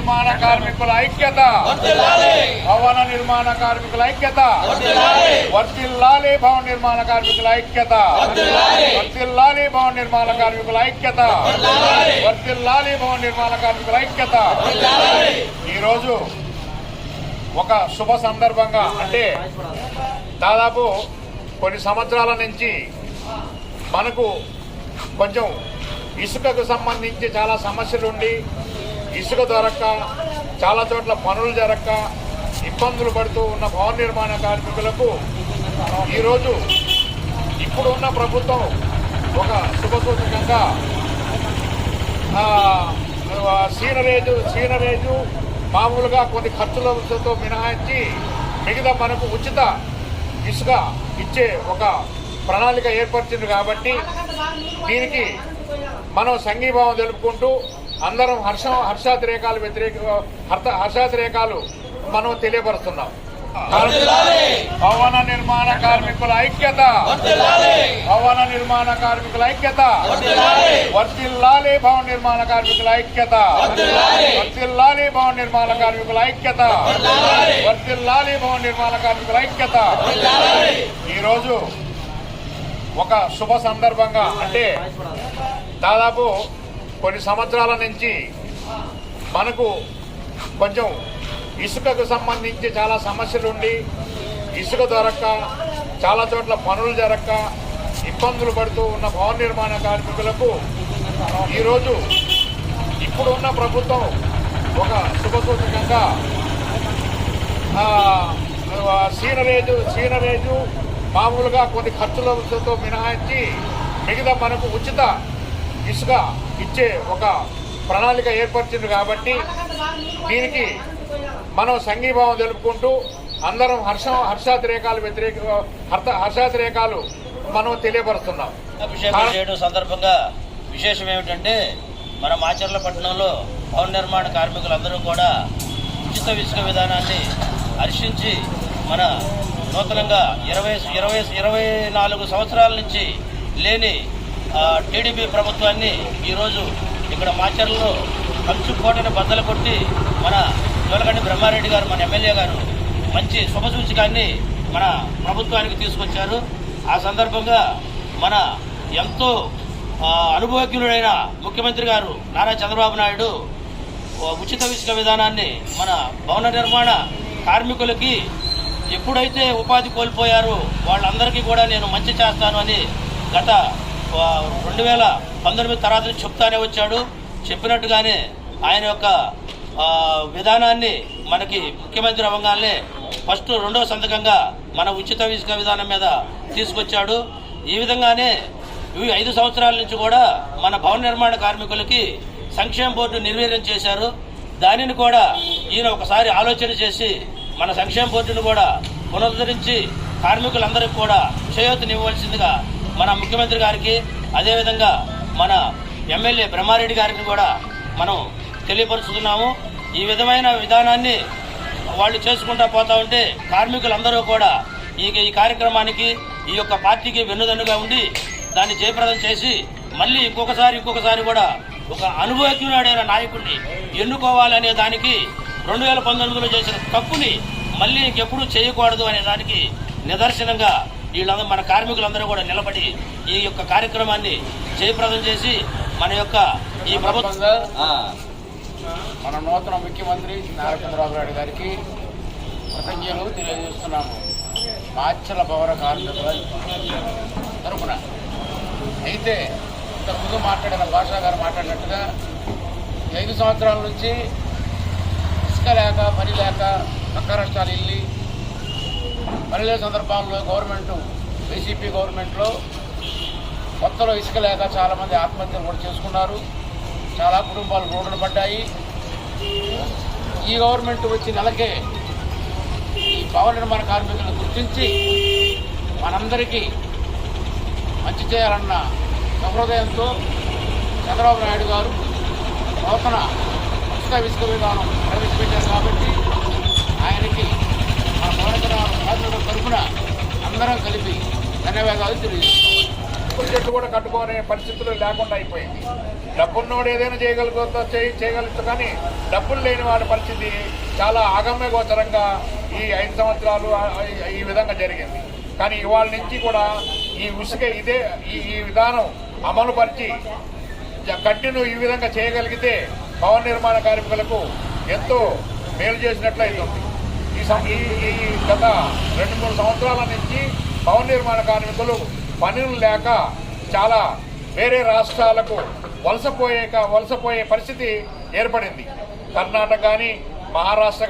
నిర్మాణ కార్మికుల ఐక్యత, భవన నిర్మాణ కార్మికుల ఐక్యత, వర్ధిల్లాలి భవన నిర్మాణ కార్మికుల ఐక్యత, వర్ధిల్లాలి భవన నిర్మాణ కార్మికుల ఐక్యత, వర్ధిల్లాలి భవన నిర్మాణ కార్మికుల ఐక్యత. ఈరోజు ఒక శుభ సందర్భంగా, అంటే దాదాపు కొన్ని సంవత్సరాల నుంచి మనకు కొంచెం ఇసుకకు సంబంధించి చాలా సమస్యలుండి ఇసుక దొరక్క చాలా చోట్ల పనులు జరక్క ఇబ్బందులు పడుతూ ఉన్న భవన నిర్మాణ కార్మికులకు ఈరోజు ఇప్పుడున్న ప్రభుత్వం ఒక శుభసూచకంగా సీనరేజు మామూలుగా కొన్ని ఖర్చులతో మినహాయించి మిగతా మనకు ఉచిత ఇసుక ఇచ్చే ఒక ప్రణాళిక ఏర్పరిచింది. కాబట్టి దీనికి మనం సంఘీభావం తెలుపుకుంటూ అందరం హర్షాతిరేకాలు మనం తెలియపరుస్తున్నాం. భవన నిర్మాణ కార్మికుల ఐక్యత, భవన నిర్మాణ కార్మికుల ఐక్యత, వర్ధిల్లాలి భవన నిర్మాణ కార్మికుల ఐక్యత, వర్ధిల్లాలి భవన నిర్మాణ కార్మికుల ఐక్యత, వర్ధిల్లాలి భవన నిర్మాణ కార్మికుల ఐక్యత. ఈరోజు ఒక శుభ సందర్భంగా, అంటే దాదాపు కొన్ని సంవత్సరాల నుంచి మనకు కొంచెం ఇసుకకు సంబంధించి చాలా సమస్యలుండి ఇసుక దొరక్క చాలా చోట్ల పనులు జరక్క ఇబ్బందులు పడుతూ ఉన్న భవన నిర్మాణ కార్మికులకు ఈరోజు ఇప్పుడున్న ప్రభుత్వం ఒక శుభసూచకంగా సీనరేజు మామూలుగా కొన్ని ఖర్చులతో మినహాయించి మిగతా మనకు ఉచిత ఇసుక ఇచ్చే ఒక ప్రణాళిక ఏర్పరిచింది. కాబట్టి దీనికి మనం సంఘీభావం తెలుపుకుంటూ అందరం హర్షాతిరేకాలు మనం తెలియపరుస్తున్నాం. అభిషేకం చేయడం సందర్భంగా విశేషం ఏమిటంటే, మన మాచర్ల పట్టణంలో భవన నిర్మాణ కార్మికులందరూ కూడా ఉచిత ఇసుక విధానాన్ని హర్షించి మన నూతనంగా 24 సంవత్సరాల నుంచి లేని టీడీపీ ప్రభుత్వాన్ని ఈరోజు ఇక్కడ మాచర్లలో కంచుకోటను బద్దలు కొట్టి మన జోలకంటి బ్రహ్మారెడ్డి గారు, మన ఎమ్మెల్యే గారు మంచి శుభసూచకాన్ని మన ప్రభుత్వానికి తీసుకొచ్చారు. ఆ సందర్భంగా మన ఎంతో అనుభవజ్ఞుడైన ముఖ్యమంత్రి గారు నారా చంద్రబాబు నాయుడు ఉచిత ఇసుక విధానాన్ని మన భవన నిర్మాణ కార్మికులకి ఎప్పుడైతే ఉపాధి కోల్పోయారో వాళ్ళందరికీ కూడా నేను మంచి చేస్తాను అని గత 2019 తర్వాత చెప్తానే వచ్చాడు. చెప్పినట్టుగానే ఆయన యొక్క విధానాన్ని మనకి ముఖ్యమంత్రి అవ్వగానే ఫస్ట్ రెండో సంతకంగా మన ఉచిత ఇసుక విధానం మీద తీసుకొచ్చాడు. ఈ విధంగానే 5 సంవత్సరాల నుంచి కూడా మన భవన నిర్మాణ కార్మికులకి సంక్షేమ బోర్డు నిర్వీర్యం చేశారు. దానిని కూడా ఈయన ఒకసారి ఆలోచన చేసి మన సంక్షేమ బోర్డును కూడా పునరుద్ధరించి కార్మికులందరికీ కూడా చేయూతనివ్వవలసిందిగా మన ముఖ్యమంత్రి గారికి, అదేవిధంగా మన ఎమ్మెల్యే బ్రహ్మారెడ్డి గారికి కూడా మనం తెలియపరుస్తున్నాము. ఈ విధమైన విధానాన్ని వాళ్ళు చేసుకుంటా పోతా ఉంటే కార్మికులందరూ కూడా ఈ కార్యక్రమానికి, ఈ యొక్క పార్టీకి వెన్నుదన్నుగా ఉండి దాన్ని జయప్రదం చేసి మళ్ళీ ఇంకొకసారి కూడా ఒక అనుభవజ్ఞుడైన నాయకుడిని ఎన్నుకోవాలనే దానికి 2019లో చేసిన తప్పుని మళ్ళీ ఇంకెప్పుడు చేయకూడదు అనే దానికి నిదర్శనంగా వీళ్ళందరూ మన కార్మికులందరూ కూడా నిలబడి ఈ యొక్క కార్యక్రమాన్ని జయప్రదం చేసి మన యొక్క ఈ ప్రభుత్వంగా మన నూతన ముఖ్యమంత్రి నారా చంద్రబాబు నాయుడు గారికి కృతజ్ఞతలు తెలియజేస్తున్నాము. మాచర్ల భవన కార్మికుల తరఫున అయితే ఇంతకుముందు మాట్లాడిన భాషా గారు మాట్లాడినట్టుగా 5 సంవత్సరాల నుంచి ఇసుక లేక, పని లేక పక్క రాష్ట్రాలు వెళ్ళి పని లేని సందర్భాల్లో వైసీపీ గవర్నమెంట్లో కొత్తలో ఇసుక లేక చాలామంది ఆత్మహత్యలు కూడా చేసుకున్నారు. చాలా కుటుంబాలు రోడ్డున పడ్డాయి. ఈ గవర్నమెంట్ వచ్చి నెలకే ఈ భవన నిర్మాణ కార్మికులను గుర్తించి మనందరికీ మంచి చేయాలన్న సహృదయంతో చంద్రబాబు నాయుడు గారు నూతన ఉచిత ఇసుక విధానం ప్రవేశపెట్టారు. కాబట్టి ఆయనకి మన భవన నిర్మాణ కార్మికుల తరఫున అందరం కలిపి ధన్యవాదాలు తెలియజేస్తాం. రేకుల చెట్టు కూడా కట్టుకునే పరిస్థితులు లేకుండా అయిపోయింది. డబ్బున్నోడు ఏదైనా చేయగలుగుతా కానీ డబ్బులు లేని వాడి పరిస్థితి చాలా అగమ్య గోచరంగా ఈ 5 సంవత్సరాలు ఈ విధంగా జరిగింది. కానీ ఇవాళ నుంచి కూడా ఈ ఉసుక ఈ విధానం అమలు పరిచి కంటిన్యూ ఈ విధంగా చేయగలిగితే భవన నిర్మాణ కార్మికులకు ఎంతో మేలు చేసినట్లు అవుతుంది. ఈ గత 2-3 సంవత్సరాల నుంచి భవన నిర్మాణ కార్మికులు పనులు లేక చాలా వేరే రాష్ట్రాలకు వలసపోయే పరిస్థితి ఏర్పడింది. కర్ణాటక కానీ మహారాష్ట్ర